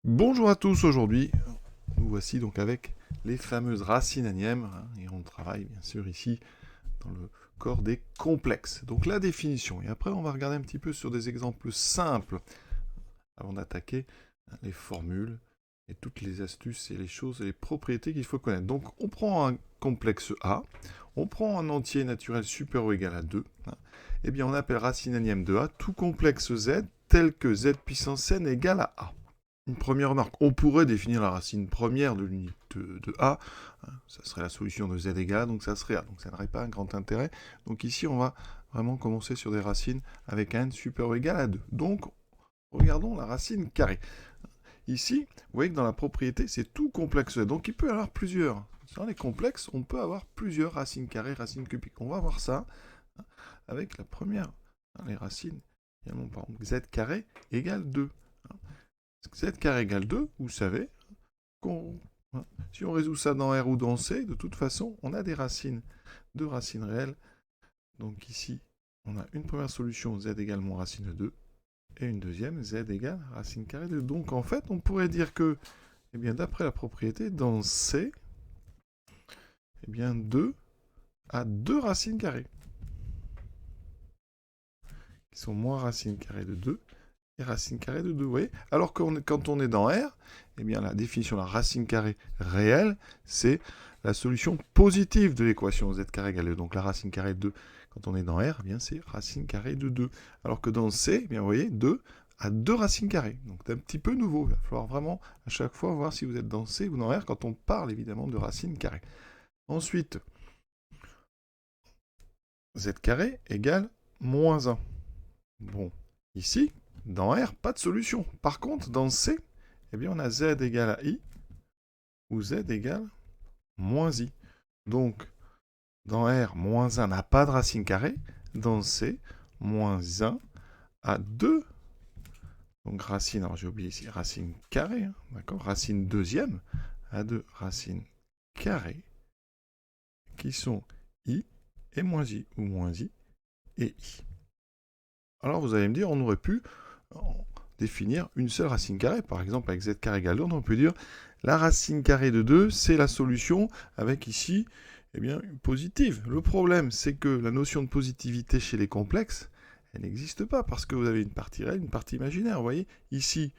Bonjour à tous, aujourd'hui, nous voici donc avec les fameuses racines anièmes, et on travaille bien sûr ici dans le corps des complexes. Donc la définition, et après on va regarder un petit peu sur des exemples simples avant d'attaquer les formules et toutes les astuces et les choses et les propriétés qu'il faut connaître. Donc on prend un complexe A, on prend un entier naturel supérieur ou égal à 2, et bien on appelle racine anième de A tout complexe Z tel que Z puissance n égale à A. Une première remarque, on pourrait définir la racine première de l'unité de A, ça serait la solution de Z égale A, donc ça serait A, donc ça n'aurait pas un grand intérêt. Donc ici, on va vraiment commencer sur des racines avec un n supérieur ou égal à 2. Donc, regardons la racine carrée. Ici, vous voyez que dans la propriété, c'est tout complexe, donc il peut y avoir plusieurs. Dans les complexes, on peut avoir plusieurs racines carrées, racines cubiques. On va voir ça avec la première, les racines, également par exemple, Z carré égale 2. Z carré égale 2, vous savez, si on résout ça dans R ou dans C, de toute façon, on a des racines, deux racines réelles. Donc ici, on a une première solution, Z égale moins racine de 2, et une deuxième, Z égale racine carrée de 2. Donc en fait, on pourrait dire que, eh bien, d'après la propriété, dans C, eh bien, 2 a deux racines carrées, qui sont moins racine carrée de 2 et racine carrée de 2, vous voyez. Alors que quand on est dans R, eh bien, la définition de la racine carrée réelle, c'est la solution positive de l'équation z carré égale 2. Donc la racine carrée de 2, quand on est dans R, eh bien, c'est racine carrée de 2. Alors que dans C, eh bien, vous voyez, 2 a deux racines carrées. Donc c'est un petit peu nouveau. Il va falloir vraiment à chaque fois voir si vous êtes dans C ou dans R quand on parle évidemment de racine carrée. Ensuite, z carré égale moins 1. Bon, ici, dans R, pas de solution. Par contre, dans C, eh bien, on a z égale à i, ou z égale moins i. Donc, dans R, moins 1 n'a pas de racine carrée. Dans C, moins 1 a 2. Donc, racine, alors j'ai oublié ici, racine carrée, d'accord. Racine deuxième a 2 racines carrées, qui sont i et moins i, ou moins i et i. Alors, vous allez me dire, on aurait pu définir une seule racine carrée. Par exemple, avec z carré égale 2, on peut dire la racine carrée de 2, c'est la solution avec ici, eh bien, une positive. Le problème, c'est que la notion de positivité chez les complexes, elle n'existe pas parce que vous avez une partie réelle, une partie imaginaire. Vous voyez, ici,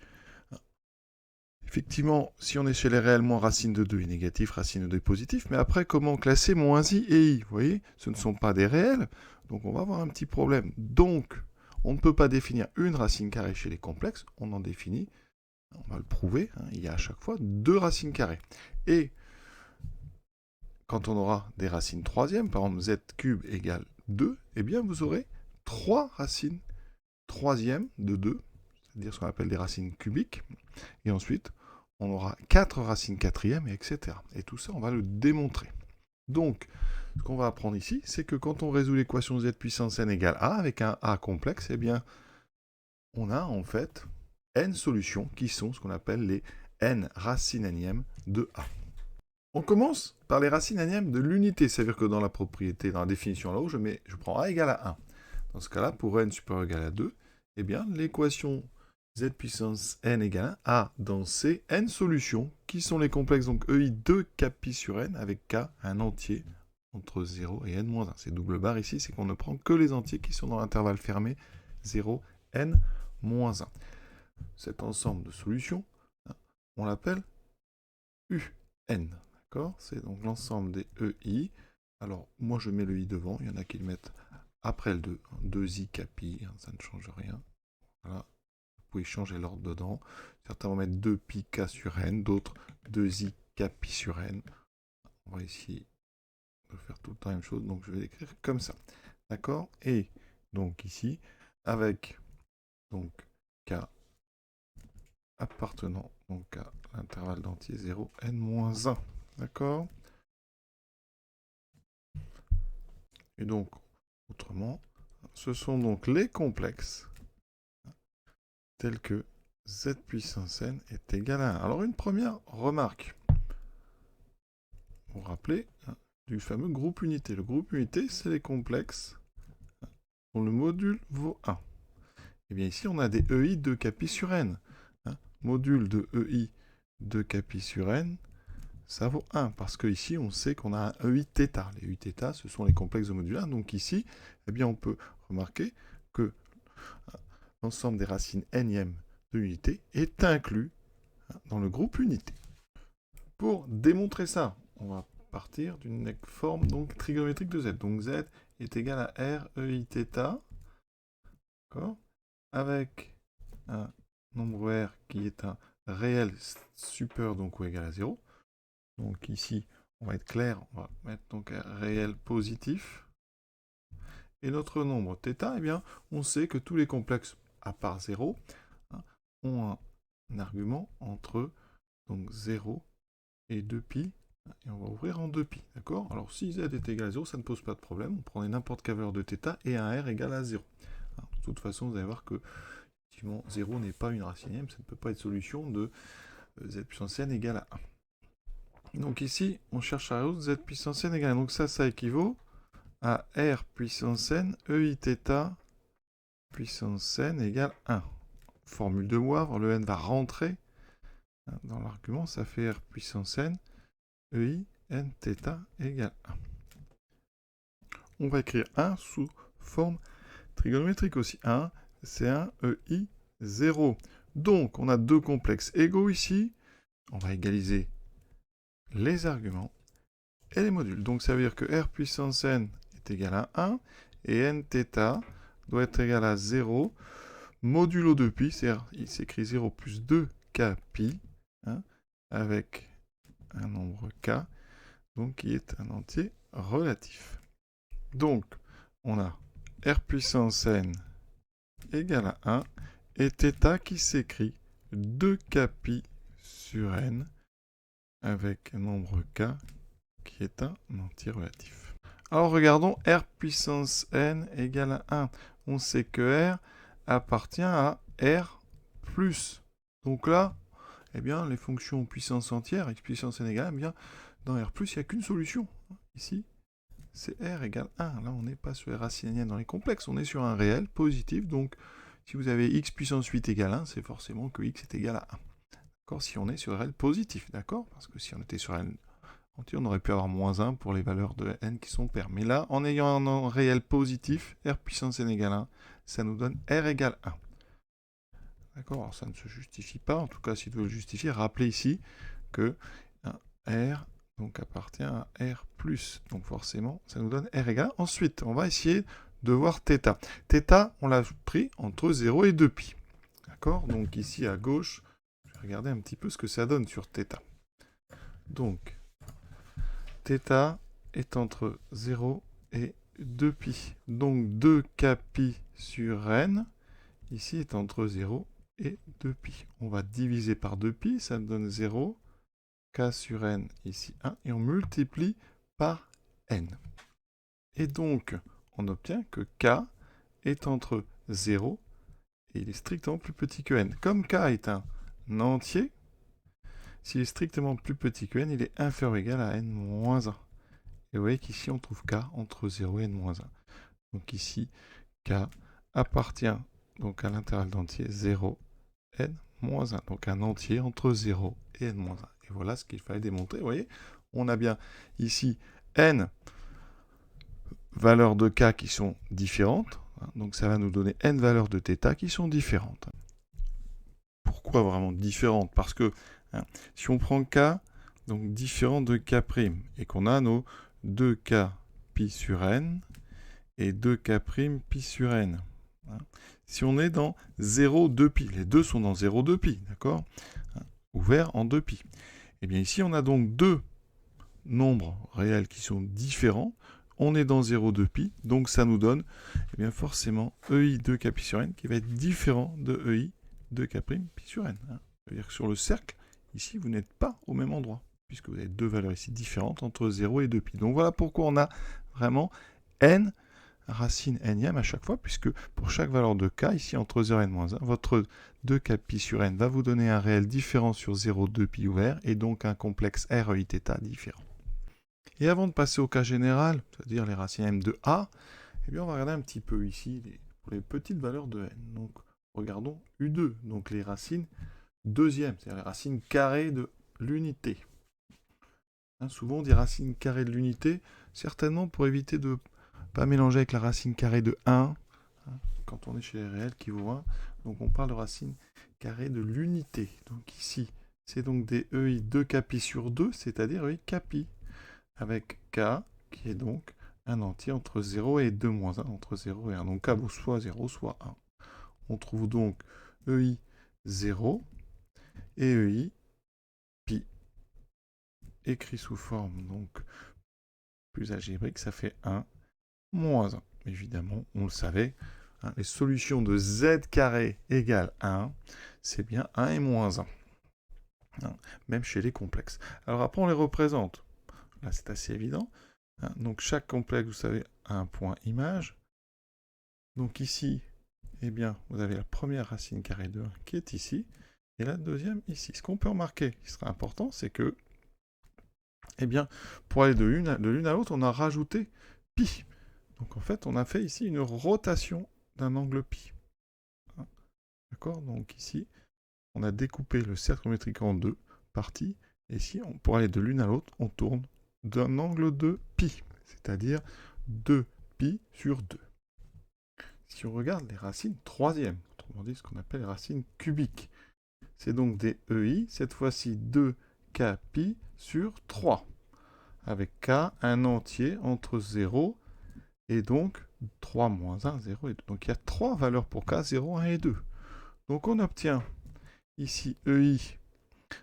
effectivement, si on est chez les réels, moins racine de 2 est négatif, racine de 2 est positif. Mais après, comment classer moins i et i? Vous voyez, ce ne sont pas des réels, donc on va avoir un petit problème. Donc, on ne peut pas définir une racine carrée chez les complexes, on en définit, on va le prouver, il y a à chaque fois deux racines carrées. Et quand on aura des racines troisièmes, par exemple z cube égale 2, eh bien vous aurez trois racines troisièmes de 2, c'est-à-dire ce qu'on appelle des racines cubiques, et ensuite on aura quatre racines quatrièmes, etc. Et tout ça, on va le démontrer. Donc, ce qu'on va apprendre ici, c'est que quand on résout l'équation z puissance n égale a, avec un a complexe, eh bien, on a en fait n solutions qui sont ce qu'on appelle les n racines anièmes de A. On commence par les racines anièmes de l'unité, c'est-à-dire que dans la propriété, dans la définition là-haut, je prends A égale à 1. Dans ce cas-là, pour n supérieur ou égal à 2, eh bien, l'équation z puissance n égale à A dans C, n solutions, qui sont les complexes, donc EI 2 K pi sur n, avec K un entier entre 0 et n moins 1. C'est double barre ici, c'est qu'on ne prend que les entiers qui sont dans l'intervalle fermé 0, n moins 1. Cet ensemble de solutions, on l'appelle UN. D'accord? C'est donc l'ensemble des EI. Alors, moi, je mets le I devant. Il y en a qui le mettent après le 2. 2I capi, ça ne change rien. Voilà. Vous pouvez changer l'ordre dedans. Certains vont mettre 2 pi k sur n, d'autres 2i capi sur n. On va essayer de faire tout le temps la même chose. Donc, je vais l'écrire comme ça. D'accord? Et donc ici, avec donc k appartenant donc à l'intervalle d'entier 0, n-1. D'accord? Et donc, autrement, ce sont donc les complexes tels que z puissance n est égal à 1. Alors, une première remarque. Vous vous rappelez du fameux groupe unité. Le groupe unité, c'est les complexes dont le module vaut 1. Et bien ici, on a des EI de K pi sur n. module de EI de k pi sur n, ça vaut 1, parce qu'ici, on sait qu'on a un EI θ. Les EI θ, ce sont les complexes de module 1. Donc ici, eh bien, on peut remarquer que l'ensemble des racines nème de l'unité est inclus dans le groupe unité. Pour démontrer ça, on va partir d'une forme donc trigonométrique de z. Donc z est égal à r EI θ, avec un nombre r qui est un réel supérieur donc ou égal à 0. Donc ici, on va être clair, on va mettre donc un réel positif. Et notre nombre θ, eh bien, on sait que tous les complexes à part 0 ont un argument entre donc 0 et 2π, et on va ouvrir en 2π, d'accord? Alors si z est égal à 0, ça ne pose pas de problème, on prenait n'importe quelle valeur de θ et un r égal à 0. De toute façon, vous allez voir que effectivement, 0 n'est pas une racine nème, ça ne peut pas être solution de z puissance n égale à 1. Donc ici, on cherche à résoudre z puissance n égale à 1. Donc ça équivaut à r puissance n EI θ puissance n égale 1. Formule de Moivre, le n va rentrer dans l'argument, ça fait r puissance n EI n θ égale 1. On va écrire 1 sous forme trigonométrique aussi. 1, c'est un EI 0. Donc, on a deux complexes égaux ici. On va égaliser les arguments et les modules. Donc, ça veut dire que r puissance n est égal à 1 et n θ doit être égal à 0 modulo 2π, c'est-à-dire il s'écrit 0 plus 2k pi, avec un nombre k, donc qui est un entier relatif. Donc, on a r puissance n égale à 1 et θ qui s'écrit 2k pi sur n avec un nombre k qui est un entier relatif. Alors regardons r puissance n égale à 1. On sait que r appartient à r plus. Donc là, eh bien, les fonctions puissance entière, x puissance n égale 1, eh bien, dans r plus, il n'y a qu'une solution. Ici, c'est r égale 1. Là, on n'est pas sur les racines n dans les complexes, on est sur un réel positif. Donc, si vous avez x puissance 8 égale 1, c'est forcément que x est égal à 1. D'accord? Si on est sur un réel positif, d'accord? Parce que si on était sur un entier, on aurait pu avoir moins 1 pour les valeurs de n qui sont paires. Mais là, en ayant un réel positif, r puissance n égale 1, ça nous donne r égale 1. D'accord? Alors ça ne se justifie pas. En tout cas, si vous le justifiez, rappelez ici que r donc, appartient à r plus. Donc forcément, ça nous donne r égale 1. Ensuite, on va essayer de voir θ. θ, on l'a pris entre 0 et 2π. D'accord? Donc ici, à gauche, je vais regarder un petit peu ce que ça donne sur θ. Donc, θ est entre 0 et 2π. Donc 2k pi sur n, ici, est entre 0 et 2π. On va diviser par 2π, ça nous donne 0. K sur n, ici 1, et on multiplie par n. Et donc, on obtient que k est entre 0 et il est strictement plus petit que n. Comme k est un entier, s'il est strictement plus petit que n, il est inférieur ou égal à n moins 1. Et vous voyez qu'ici, on trouve k entre 0 et n moins 1. Donc ici, k appartient donc à l'intervalle d'entier 0, n moins 1. Donc un entier entre 0 et n moins 1. Et voilà ce qu'il fallait démontrer. Vous voyez, on a bien ici n valeurs de k qui sont différentes. Donc ça va nous donner n valeurs de θ qui sont différentes. Pourquoi vraiment différentes? Parce que si on prend k, donc différent de k', et qu'on a nos 2k pi sur n et 2k' pi sur n. Si on est dans 0, 2π, les deux sont dans 0, 2π, d'accord? Ouvert en 2π. Et bien ici, on a donc deux nombres réels qui sont différents. On est dans 0, 2π, donc ça nous donne eh bien forcément EI 2k pi sur n qui va être différent de EI 2k' pi sur n. C'est-à-dire que sur le cercle, ici, vous n'êtes pas au même endroit, puisque vous avez deux valeurs ici différentes entre 0 et 2π. Donc voilà pourquoi on a vraiment n racine nème à chaque fois, puisque pour chaque valeur de k, ici entre 0 et n-1, votre 2k pi sur n va vous donner un réel différent sur 0, 2π ouvert, et donc un complexe r EI θ différent. Et avant de passer au cas général, c'est-à-dire les racines m de a, eh bien on va regarder un petit peu ici pour les petites valeurs de n. Donc regardons U2, donc les racines deuxième, c'est-à-dire les racines carrées de l'unité. Hein, souvent on dit racine carrée de l'unité, certainement pour éviter de ne pas mélanger avec la racine carrée de 1, hein, quand on est chez les réels qui vaut 1. Donc on parle de racine carrée de l'unité. Donc ici, c'est donc des EI 2k pi sur 2, c'est-à-dire EI k pi, avec k qui est donc un entier entre 0 et 2 moins 1, entre 0 et 1. Donc k vaut soit 0, soit 1. On trouve donc EI 0 et EI pi. Écrit sous forme donc plus algébrique, ça fait 1 moins 1. Évidemment, on le savait, hein, les solutions de z carré égale 1, c'est bien 1 et moins 1. Hein, même chez les complexes. Alors après, on les représente. Là, c'est assez évident. Hein, donc chaque complexe, vous savez, a un point image. Donc ici, eh bien, vous avez la première racine carrée de 1 qui est ici, et la deuxième ici. Ce qu'on peut remarquer, qui sera important, c'est que, eh bien, pour aller de l'une à l'autre, on a rajouté pi. Donc en fait, on a fait ici une rotation d'un angle pi. Hein, d'accord? Donc ici, on a découpé le cercle géométrique en deux parties, et ici, pour aller de l'une à l'autre, on tourne d'un angle de pi, c'est-à-dire 2 pi sur 2. Si on regarde les racines troisièmes, autrement dit ce qu'on appelle les racines cubiques, c'est donc des EI, cette fois-ci 2k pi sur 3, avec k un entier entre 0 et donc 3 moins 1, 0 et 2. Donc il y a 3 valeurs pour k, 0, 1 et 2. Donc on obtient ici EI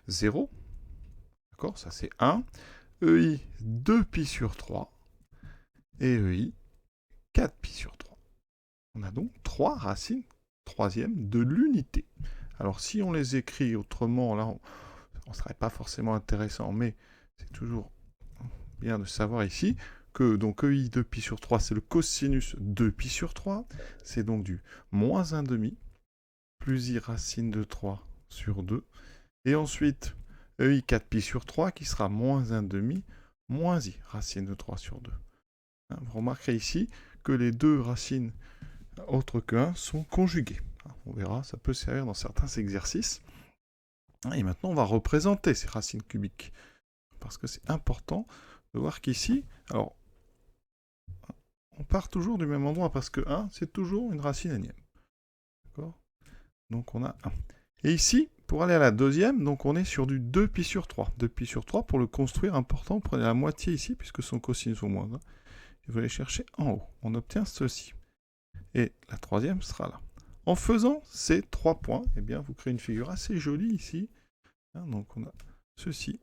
0, d'accord, ça c'est 1, EI 2 pi sur 3 et EI 4 pi sur 3. On a donc 3 racines troisièmes de l'unité. Alors si on les écrit autrement, là, on ne serait pas forcément intéressant, mais c'est toujours bien de savoir ici que donc EI 2 pi sur 3, c'est le cosinus 2 pi sur 3, c'est donc du moins 1 demi, plus i racine de 3 sur 2, et ensuite EI 4 pi sur 3 qui sera moins 1 demi, moins i racine de 3 sur 2. Hein, vous remarquerez ici que les deux racines autres que 1 sont conjuguées. On verra, ça peut servir dans certains exercices. Et maintenant, on va représenter ces racines cubiques. Parce que c'est important de voir qu'ici, alors, on part toujours du même endroit, parce que 1, c'est toujours une racine énième. D'accord? Donc on a 1. Et ici, pour aller à la deuxième, donc on est sur du 2 pi sur 3. 2 pi sur 3, pour le construire, important, prenez la moitié ici, puisque son cosinus au moins 1. Et vous allez chercher en haut. On obtient ceci. Et la troisième sera là. En faisant ces 3 points, eh bien, vous créez une figure assez jolie ici. Hein, donc on a ceci.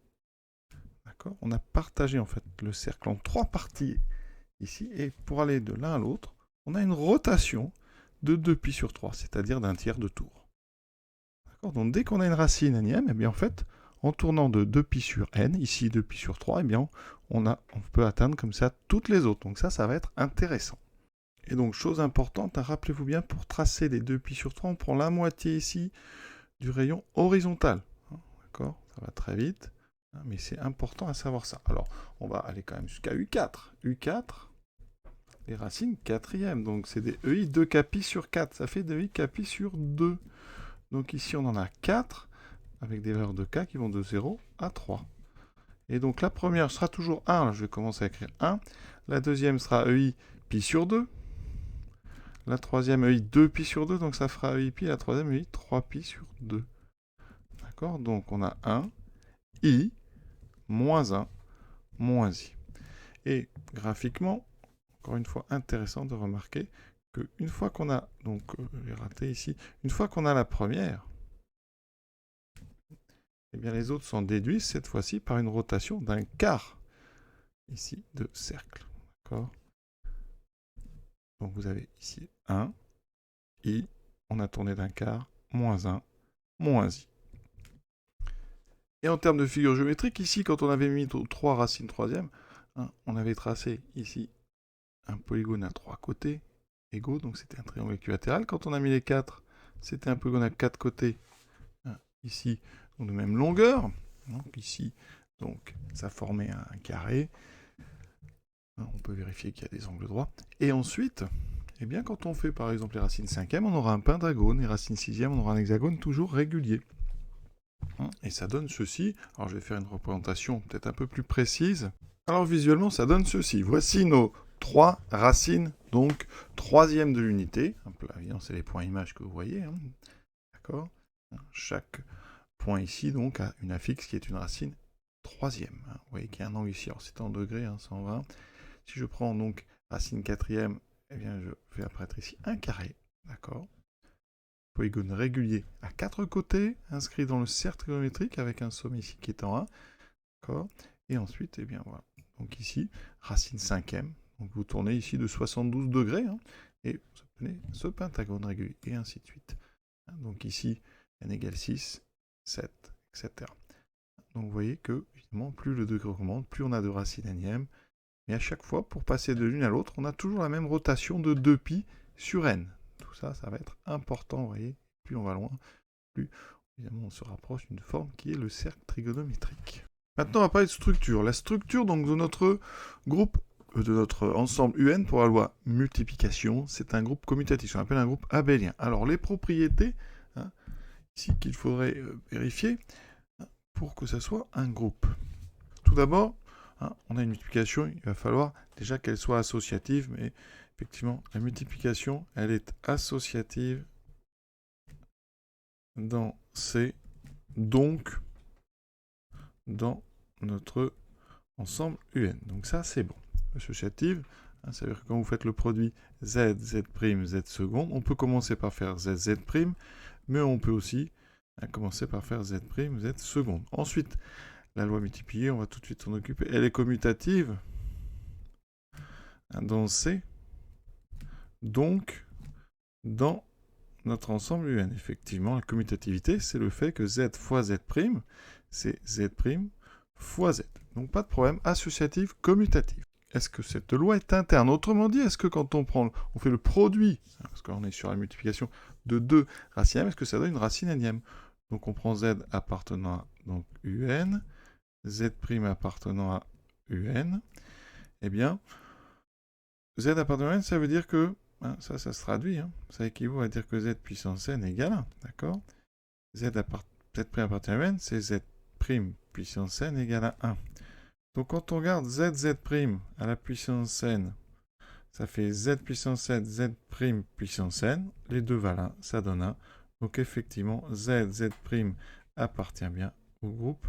D'accord? On a partagé en fait le cercle en 3 parties ici. Et pour aller de l'un à l'autre, on a une rotation de 2 pi sur 3, c'est-à-dire d'un tiers de tour. D'accord? Donc dès qu'on a une racine énième, eh bien en fait, en tournant de 2 pi sur n, ici 2 pi sur 3, eh bien on peut atteindre comme ça toutes les autres. Donc ça va être intéressant. Et donc, chose importante, hein, rappelez-vous bien, pour tracer les 2 pi sur 3, on prend la moitié ici du rayon horizontal. Hein, d'accord? Ça va très vite, hein, mais c'est important à savoir ça. Alors, on va aller quand même jusqu'à U4. U4, les racines quatrièmes. Donc, c'est des EI 2k pi sur 4. Ça fait 2i k pi sur 2. Donc, ici, on en a 4, avec des valeurs de k qui vont de 0 à 3. Et donc, la première sera toujours 1. Là, je vais commencer à écrire 1. La deuxième sera EI pi sur 2. La troisième EI 2 pi sur 2, donc ça fera EI pi. La troisième EI 3 pi sur 2. D'accord? Donc on a 1, I, moins 1, moins I. Et graphiquement, encore une fois intéressant de remarquer qu'une fois qu'on a, donc j'ai raté ici, une fois qu'on a la première, eh bien les autres sont déduits cette fois-ci par une rotation d'un quart ici de cercle. D'accord? Donc vous avez ici 1, I, on a tourné d'un quart, moins 1, moins I. Et en termes de figure géométrique, ici, quand on avait mis 3 racines troisièmes, hein, on avait tracé ici un polygone à 3 côtés égaux, donc c'était un triangle équilatéral. Quand on a mis les 4, c'était un polygone à 4 côtés, hein, ici, donc de même longueur. Donc ici, donc, ça formait un carré. Hein, on peut vérifier qu'il y a des angles droits. Et ensuite, eh bien, quand on fait par exemple les racines cinquièmes, on aura un pentagone, les racines sixièmes, on aura un hexagone toujours régulier. Et ça donne ceci. Alors je vais faire une représentation peut-être un peu plus précise. Alors visuellement, ça donne ceci. Voici nos 3 racines, donc troisième de l'unité. Là, évidemment, c'est les points images que vous voyez. Hein. D'accord. Chaque point ici, donc, a une affixe qui est une racine troisième. Hein. Vous voyez qu'il y a un angle ici. Alors c'est en degrés, hein, 120. Si je prends donc racine quatrième, eh bien je fais apparaître ici un carré. D'accord. Polygone régulier à 4 côtés, inscrit dans le cercle trigonométrique avec un sommet ici qui est en 1. D'accord. Et ensuite, eh bien voilà. Donc ici, racine cinquième. Donc vous tournez ici de 72 degrés, hein, et vous obtenez ce pentagone régulier, et ainsi de suite. Donc ici, n égale 6, 7, etc. Donc vous voyez que, évidemment, plus le degré augmente, plus on a de racines énièmes. Mais à chaque fois, pour passer de l'une à l'autre, on a toujours la même rotation de 2π sur n. Tout ça, ça va être important, vous voyez. Plus on va loin, plus évidemment on se rapproche d'une forme qui est le cercle trigonométrique. Maintenant, on va parler de structure. La structure donc, de notre groupe, de notre ensemble UN pour la loi multiplication, c'est un groupe commutatif, on appelle un groupe abélien. Alors, les propriétés, hein, ici qu'il faudrait vérifier pour que ça soit un groupe. Tout d'abord, hein, on a une multiplication, il va falloir déjà qu'elle soit associative, mais effectivement, la multiplication, elle est associative dans C, donc dans notre ensemble UN. Donc ça, c'est bon. Associative, hein, ça veut dire que quand vous faites le produit Z, Z', Z seconde, on peut commencer par faire Z, Z', mais on peut aussi commencer par faire Z', Z seconde. Ensuite, la loi multipliée, on va tout de suite s'en occuper. Elle est commutative dans C, donc dans notre ensemble UN. Effectivement, la commutativité, c'est le fait que Z fois Z', c'est Z' fois Z. Donc pas de problème, associative, commutative. Est-ce que cette loi est interne? Autrement dit, est-ce que quand on fait le produit, parce qu'on est sur la multiplication de 2 racines, est-ce que ça donne une racine énième? Donc on prend Z appartenant à donc, UN, Z' appartenant à UN, eh bien, Z appartenant à UN, ça veut dire que, hein, ça se traduit, hein, ça équivaut à dire que Z puissance n égale 1, d'accord? Z' appartient à UN, c'est Z' puissance n égale à 1. Donc quand on regarde Z' à la puissance n, ça fait Z puissance n, Z' puissance n, les deux valent 1, ça donne 1. Donc effectivement, Z' appartient bien au groupe,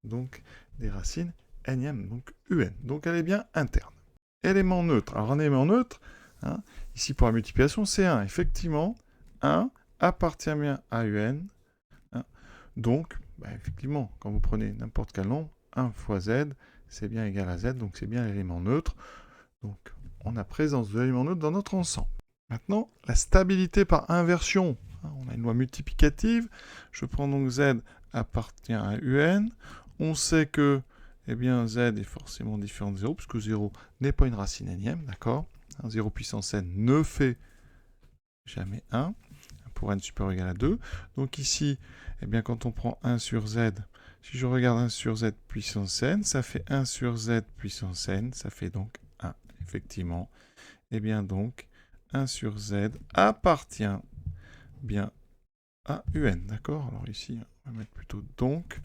donc des racines nème, donc UN. Donc elle est bien interne. Élément neutre. Alors un élément neutre, hein, ici pour la multiplication, c'est 1. Effectivement, 1 appartient bien à UN. Hein. Donc, effectivement, quand vous prenez n'importe quel nombre, 1 fois Z, c'est bien égal à Z, donc c'est bien l'élément neutre. Donc, on a présence de l'élément neutre dans notre ensemble. Maintenant, la stabilité par inversion. On a une loi multiplicative. Je prends donc Z appartient à UN. On sait que eh bien, Z est forcément différent de 0, puisque 0 n'est pas une racine énième, d'accord? 0 puissance n ne fait jamais 1, pour n supérieur ou égal à 2. Donc ici, eh bien, quand on prend 1 sur Z, si je regarde 1 sur Z puissance n, ça fait 1 sur Z puissance n, ça fait donc 1, effectivement. Eh bien donc, 1 sur Z appartient bien à UN, d'accord? Alors ici, on va mettre plutôt donc.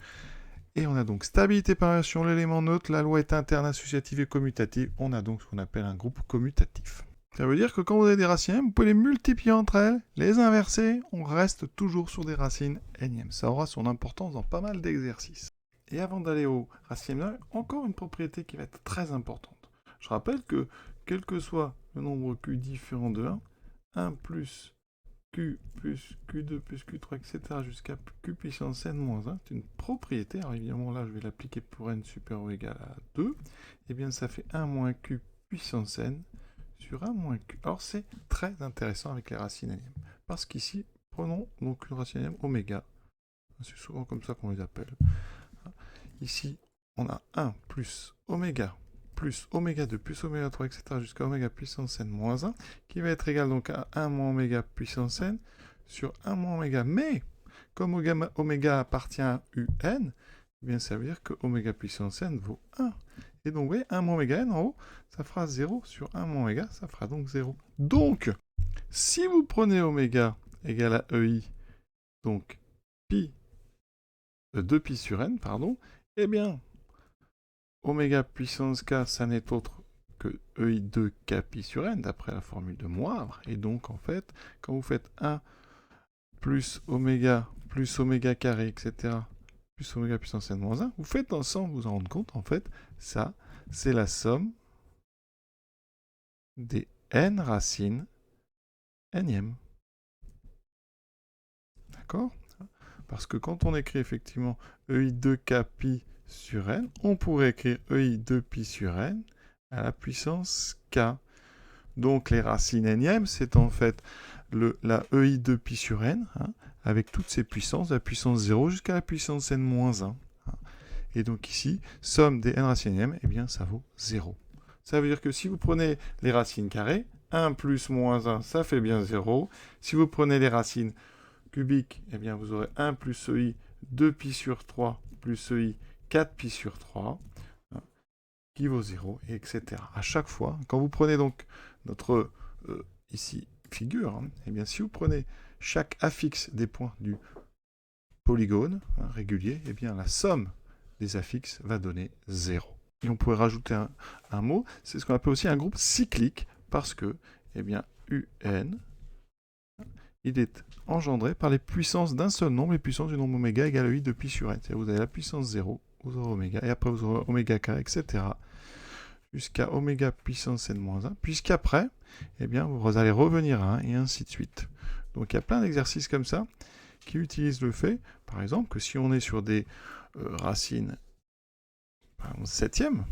Et on a donc stabilité par inversion, l'élément neutre, la loi est interne, associative et commutative. On a donc ce qu'on appelle un groupe commutatif. Ça veut dire que quand vous avez des racines, vous pouvez les multiplier entre elles, les inverser, on reste toujours sur des racines énièmes. Ça aura son importance dans pas mal d'exercices. Et avant d'aller aux racines, encore une propriété qui va être très importante. Je rappelle que, quel que soit le nombre Q différent de 1 plus Q plus Q2 plus Q3, etc. jusqu'à Q puissance n moins 1, c'est une propriété. Alors évidemment, là, je vais l'appliquer pour n supérieur ou égal à 2. Et bien, ça fait 1 moins Q puissance n sur 1 moins Q. Alors, c'est très intéressant avec les racines énièmes. Parce qu'ici, prenons donc une racine énième oméga. C'est souvent comme ça qu'on les appelle. Ici, on a 1 plus oméga 2 plus oméga 3, etc. jusqu'à oméga puissance n moins 1, qui va être égal donc à 1 moins oméga puissance n sur 1 moins oméga. Mais, comme oméga appartient à un, eh bien ça veut dire que oméga puissance n vaut 1. Et donc, vous voyez, 1 moins oméga n en haut, ça fera 0 sur 1 moins oméga, ça fera donc 0. Donc, si vous prenez oméga égale à EI, donc pi 2pi sur n, pardon, eh bien, oméga puissance k, ça n'est autre que EI 2k pi sur n, d'après la formule de Moivre. Et donc, en fait, quand vous faites 1 plus oméga carré, etc., plus oméga puissance n moins 1, vous faites ensemble, vous en rendez compte, en fait, ça, c'est la somme des n racines nème. D'accord? Parce que quand on écrit effectivement EI 2k pi sur n, on pourrait écrire EI 2pi sur n à la puissance k. Donc les racines énièmes, c'est en fait la EI 2pi sur n, hein, avec toutes ces puissances, de la puissance 0 jusqu'à la puissance n moins 1. Hein. Et donc ici, somme des n racines énièmes, eh bien ça vaut 0. Ça veut dire que si vous prenez les racines carrées, 1 plus moins 1, ça fait bien 0. Si vous prenez les racines cubiques, eh bien vous aurez 1 plus EI 2pi sur 3 plus EI 4pi sur 3, hein, qui vaut 0, et etc. À chaque fois, quand vous prenez donc notre, ici, figure, hein, eh bien si vous prenez chaque affixe des points du polygone hein, régulier, eh bien la somme des affixes va donner 0. Et on pourrait rajouter un mot, c'est ce qu'on appelle aussi un groupe cyclique, parce que, eh bien, UN, il est engendré par les puissances d'un seul nombre, les puissances du nombre oméga égale EI de pi sur n. C'est-à-dire vous avez la puissance 0, vous aurez oméga, et après vous aurez oméga k, etc. jusqu'à oméga puissance n-1, puisqu'après, eh bien, vous allez revenir à 1, et ainsi de suite. Donc il y a plein d'exercices comme ça qui utilisent le fait, par exemple, que si on est sur des racines par exemple, septième,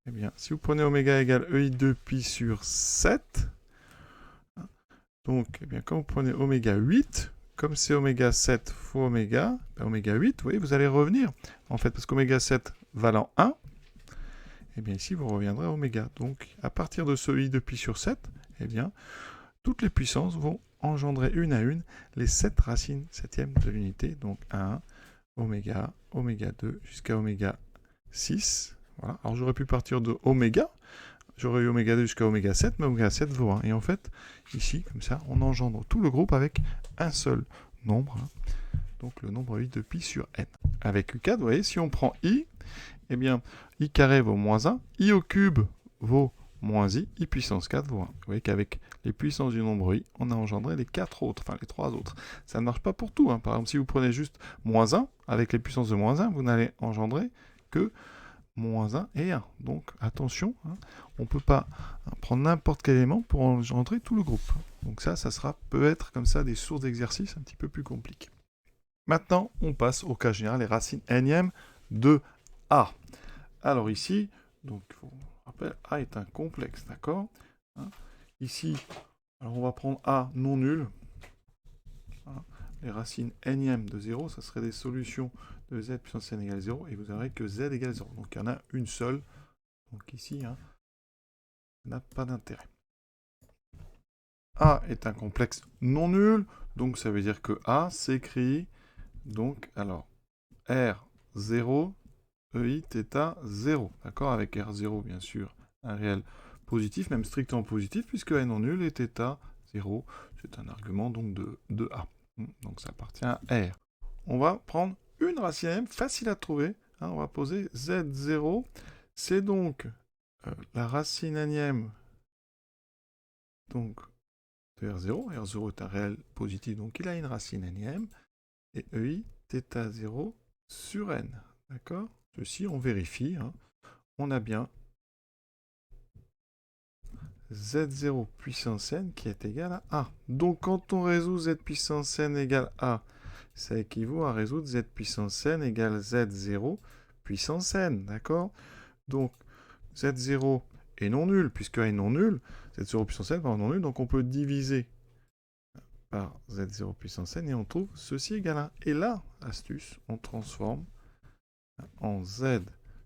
eh bien, si vous prenez oméga égale EI 2pi sur 7, donc, eh bien, quand vous prenez oméga 8, comme c'est oméga 7 fois oméga, ben oméga 8, vous voyez, vous allez revenir, en fait, parce qu'oméga 7 valant 1, eh bien, ici, vous reviendrez à oméga. Donc, à partir de ce I de pi sur 7, eh bien, toutes les puissances vont engendrer une à une les 7 racines septièmes de l'unité, donc 1, oméga, oméga 2, jusqu'à oméga 6. Voilà. Alors, j'aurais pu partir de oméga, j'aurais eu oméga 2 jusqu'à oméga 7, mais oméga 7 vaut 1. Et en fait, ici, comme ça, on engendre tout le groupe avec un seul nombre, hein, donc le nombre I de pi sur n. Avec U4, vous voyez, si on prend I, eh bien, I carré vaut moins 1, I au cube vaut moins I puissance 4 vaut 1. Vous voyez qu'avec les puissances du nombre I, on a engendré les 4 autres, enfin les 3 autres. Ça ne marche pas pour tout. Hein. Par exemple, si vous prenez juste moins 1, avec les puissances de moins 1, vous n'allez engendrer que moins 1 et 1. Donc attention, hein, on ne peut pas prendre n'importe quel élément pour engendrer tout le groupe. Donc ça peut être comme ça des sources d'exercices un petit peu plus compliquées. Maintenant, on passe au cas général, les racines énièmes de A. Alors ici, donc, on rappelle, A est un complexe, d'accord, hein. Ici, alors on va prendre A non nul. Hein. Les racines énièmes de 0, ça serait des solutions de z puissance n égale 0, et vous aurez que z égale 0. Donc il y en a une seule. Donc ici, hein, ça n'a pas d'intérêt. A est un complexe non nul, donc ça veut dire que A s'écrit, donc, alors, R0, EI, θ, 0. D'accord? Avec R0, bien sûr, un réel positif, même strictement positif, puisque n non nul et θ, 0. C'est un argument donc de A. Donc ça appartient à R. On va prendre une racine m facile à trouver. Hein, on va poser Z0. C'est donc la racine énième donc, de R0. R0 est un réel positif, donc il a une racine énième. Et EI, θ0 sur n. D'accord? Ceci, on vérifie. Hein. On a bien Z0 puissance n qui est égal à A. Donc, quand on résout Z puissance n égale A, ça équivaut à résoudre Z puissance n égale Z0 puissance n. D'accord? Donc, Z0 est non nul, puisque A est non nul. Z0 puissance n est non nul, donc on peut diviser par Z0 puissance n et on trouve ceci égal à 1. Et là, astuce, on transforme en Z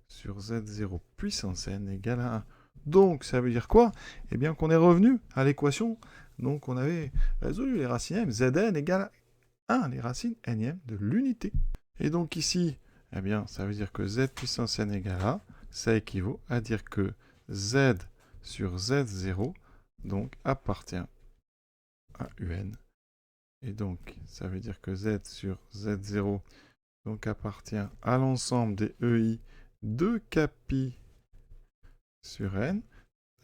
sur Z0 puissance n égale à 1. Donc, ça veut dire quoi? Eh bien, qu'on est revenu à l'équation. Donc, on avait résolu les racines m. Zn égale à 1, les racines nm de l'unité. Et donc, ici, eh bien, ça veut dire que Z puissance n égale à 1. Ça équivaut à dire que Z sur Z0, donc, appartient à UN. Et donc, ça veut dire que Z sur Z0 donc appartient à l'ensemble des EI de Kpi sur n,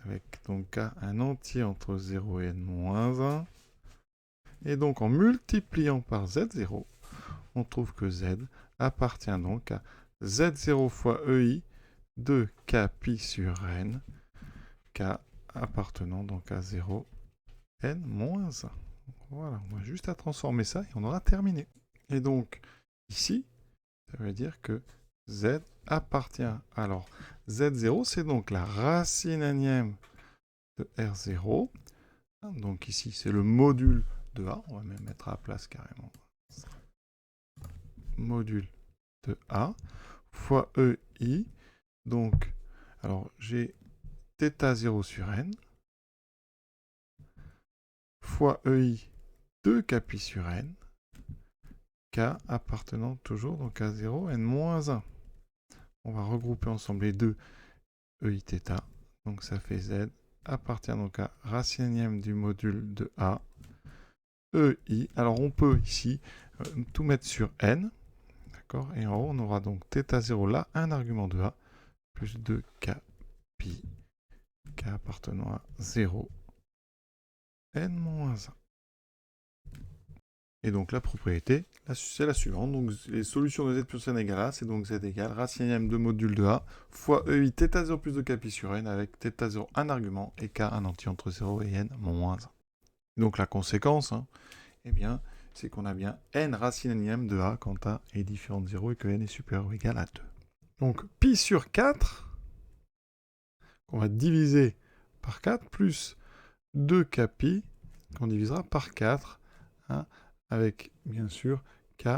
avec donc K un entier entre 0 et n-1. Et donc en multipliant par Z0, on trouve que Z appartient donc à Z0 fois EI de Kpi sur n, K appartenant donc à 0, n-1. Voilà, on a juste à transformer ça et on aura terminé. Et donc, ici, ça veut dire que Z appartient. Alors, Z0, c'est donc la racine énième de R0. Donc ici, c'est le module de A. On va même mettre à la place carrément. Module de A fois EI. Donc, alors, j'ai θ0 sur n fois EI de Kpi sur n, K appartenant toujours donc à 0, n-1. On va regrouper ensemble les deux EIθ, donc ça fait Z, appartient donc à racine énième du module de A, EI. Alors on peut ici tout mettre sur n, d'accord, et en haut on aura donc θ0 là, un argument de A, plus 2 Kpi, K appartenant à 0, n-1. Et donc la propriété, c'est la suivante. Donc les solutions de z plus n égale a, c'est donc z égale racine énième de module de a fois EI θ0 plus 2 Kpi sur n avec θ0 un argument et K un entier entre 0 et n moins 1. Donc la conséquence, eh bien, c'est qu'on a bien n racine énième de a quand a est différent de 0 et que n est supérieur ou égal à 2. Donc pi sur 4, qu'on va diviser par 4, plus 2 Kpi, qu'on divisera par 4, avec, bien sûr, K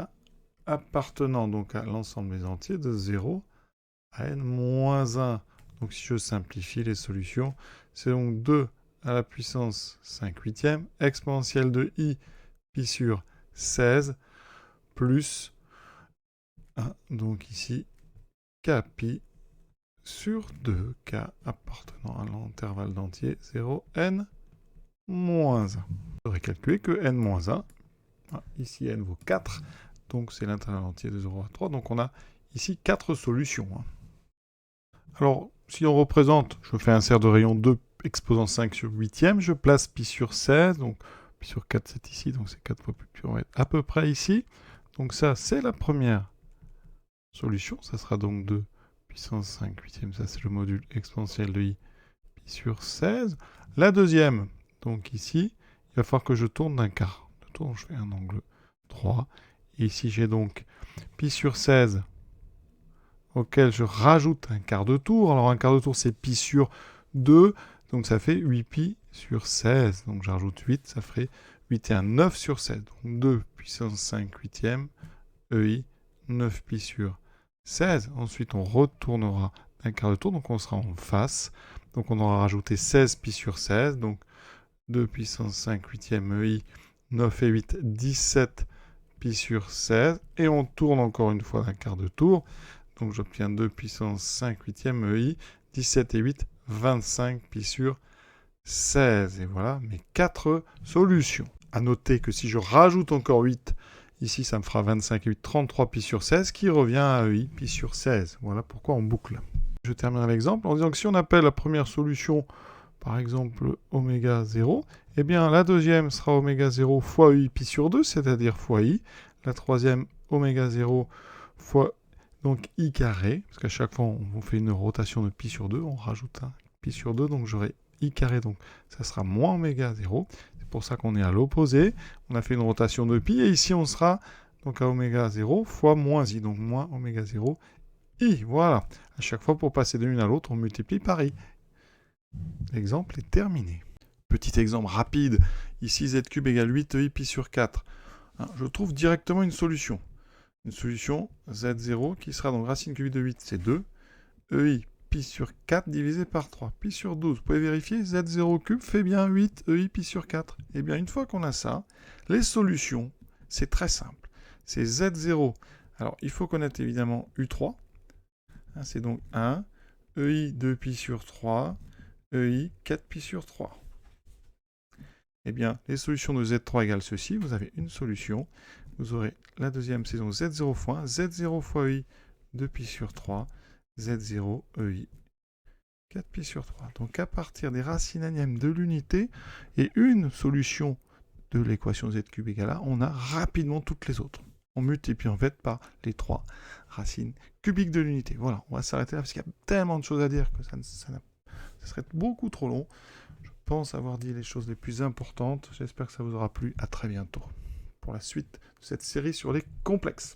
appartenant donc à l'ensemble des entiers de 0 à n-1. Donc si je simplifie les solutions, c'est donc 2 à la puissance 5/8 exponentielle de i pi sur 16 plus 1, donc ici Kpi sur 2, K appartenant à l'intervalle d'entiers 0, n-1. J'aurais calculé que n-1, ici n vaut 4, donc c'est l'intervalle entier de 0 à 3, donc on a ici 4 solutions. Alors, si on représente, je fais un cercle de rayon 2 exposant 5 sur 8e, je place pi sur 16, donc pi sur 4 c'est ici, donc c'est 4 fois plus petit, on va être à peu près ici. Donc ça, c'est la première solution, ça sera donc 2 puissance 5 8e, ça c'est le module exponentiel de i pi sur 16. La deuxième, donc ici, il va falloir que je tourne d'un quart. Je fais un angle droit. Et ici, j'ai donc pi sur 16 auquel je rajoute un quart de tour. Alors, un quart de tour, c'est pi sur 2. Donc, ça fait 8 pi sur 16. Donc, je rajoute 8. Ça ferait 8 et 1, 9 sur 16. Donc, 2 puissance 5 8e, EI, 9 pi sur 16. Ensuite, on retournera un quart de tour. Donc, on sera en face. Donc, on aura rajouté 16 pi sur 16. Donc, 2 puissance 5 8e, EI, 9 et 8, 17 pi sur 16. Et on tourne encore une fois d'un quart de tour. Donc j'obtiens 2 puissance 5 8e EI, 17 et 8, 25 pi sur 16. Et voilà mes 4 solutions. A noter que si je rajoute encore 8, ici ça me fera 25 et 8, 33 pi sur 16, qui revient à EI pi sur 16. Voilà pourquoi on boucle. Je termine l'exemple en disant que si on appelle la première solution par exemple oméga 0, eh bien la deuxième sera oméga 0 fois i pi sur 2, c'est-à-dire fois i. La troisième, oméga 0 fois donc i carré, parce qu'à chaque fois on fait une rotation de pi sur 2, on rajoute un pi sur 2, donc j'aurai i carré, donc ça sera moins oméga 0. C'est pour ça qu'on est à l'opposé. On a fait une rotation de pi, et ici on sera donc à oméga 0 fois moins i, donc moins oméga 0 i. Voilà. À chaque fois, pour passer de l'une à l'autre, on multiplie par i. L'exemple est terminé. Petit exemple rapide. Ici, z cube égale 8i pi sur 4. Je trouve directement une solution. Une solution z0 qui sera donc racine cubique de 8, c'est 2. EI pi sur 4 divisé par 3. Pi sur 12. Vous pouvez vérifier, z0 cube fait bien 8 EI pi sur 4. Et bien, une fois qu'on a ça, les solutions, c'est très simple. C'est z0. Alors, il faut connaître évidemment U3. C'est donc 1. EI 2 pi sur 3. EI 4 pi sur 3. Eh bien, les solutions de Z3 égale ceci. Vous avez une solution. vous aurez la deuxième, c'est donc z0 fois 1, z0 fois i, 2pi sur 3, z0 ei, 4pi sur 3. Donc à partir des racines énièmes de l'unité et une solution de l'équation z cube égale a, on a rapidement toutes les autres. On multiplie en fait par les 3 racines cubiques de l'unité. Voilà, on va s'arrêter là parce qu'il y a tellement de choses à dire que ça serait beaucoup trop long. Je pense avoir dit les choses les plus importantes. J'espère que ça vous aura plu. À très bientôt pour la suite de cette série sur les complexes.